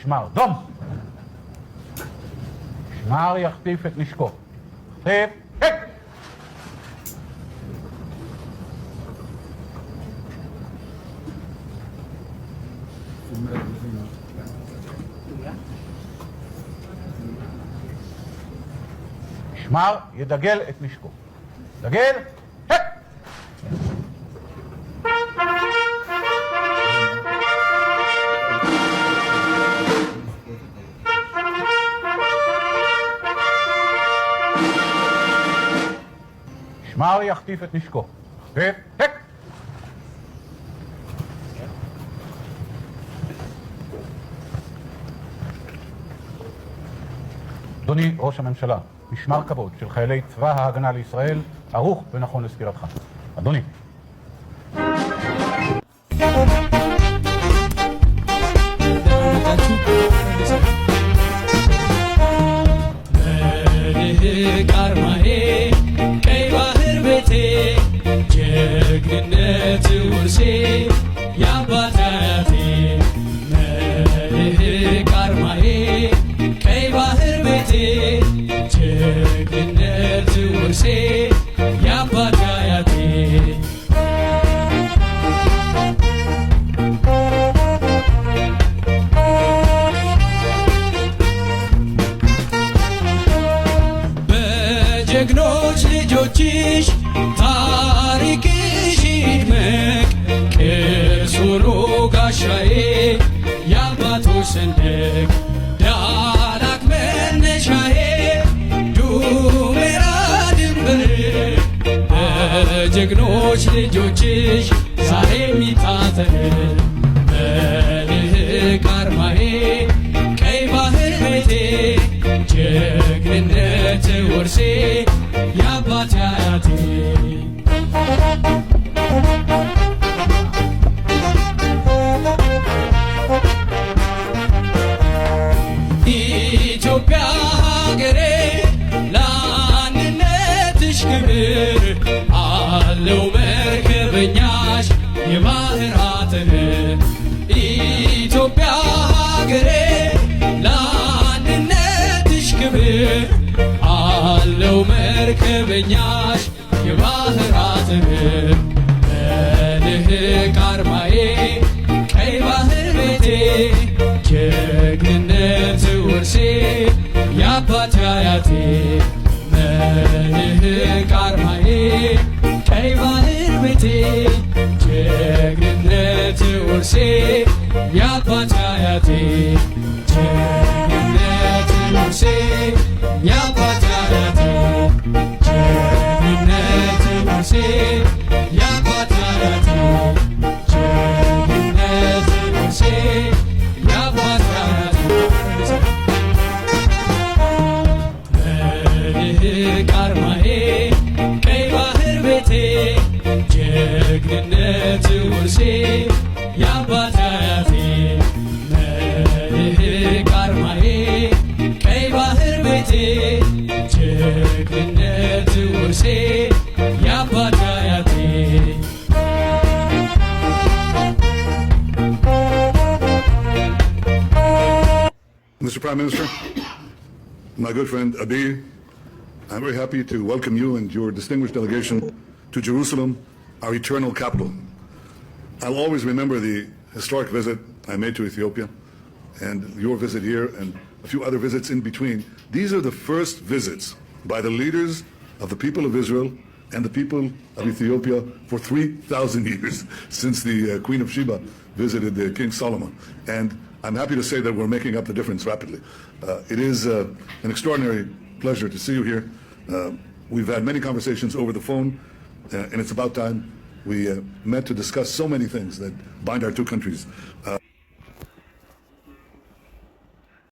משמר, דום! משמר יחטיף את נשקו. חטיף, היק! משמר ידגל את נשקו. דגל, היק! משמר יחטיף את נשקו. חטיף, היק! אדוני ראש הממשלה, משמר כבוד של חיילי צבא ההגנה לישראל ערוך ונכון לסקירתך. אדוני. ጀግኖች ልጆችሽ ታሪክሽ ይድመቅ ቅርሱኑ ጋሻዬ የአባቶች ሰንደቅ ዳላክ መነሻዬ ዱሜራ ድንበር በጀግኖች ልጆችሽ ዛሬ የሚታተር መልህቅ አርማዬ ቀይ ባህር ቤቴ ጀግንነት ውርሴ የአባቴ አያቴ ኢትዮጵያ ሀገሬ ለአንድነትሽ ክብር አለው መርከበኛሽ የባህር አጥር ኢትዮጵያ ሀገሬ ለአንድነትሽ ክብር አለው መርከበኛሽ የባህር አጥር መልህቅ አርማዬ ቀይ ባህር ቤቴ ጀግንነት ውርሴ የአባቴ አያቴ መልህቅ አርማዬ ቀይ ባህር ቤቴ ጀግንነት ውርሴ የአባቴ አያቴ ጀግንነት ውርሴ የአባቴ አያቴ ጀግንነት ውርሴ የአባቴ አያቴ ጀግንነት ውርሴ የአባቴ አያቴ መልህቅ አርማዬ ቀይ ባህር ቤቴ ጀግንነት ውርሴ የአባቴ አያቴ መልህቅ አርማዬ ቀይ ባህር ቤቴ ጀግንነት ውርሴ የአባቴ አያቴ Mr. Prime Minister, my good friend Abiy, I'm very happy to welcome you and your distinguished delegation to Jerusalem, our eternal capital. I'll always remember the historic visit I made to Ethiopia and your visit here and a few other visits in between. These are the first visits by the leaders of the people of Israel and the people of Ethiopia for 3,000 years since the Queen of Sheba visited King Solomon. And I'm happy to say that we're making up the difference rapidly. It is an extraordinary pleasure to see you here. We've had many conversations over the phone, and it's about time we met to discuss so many things that bind our two countries.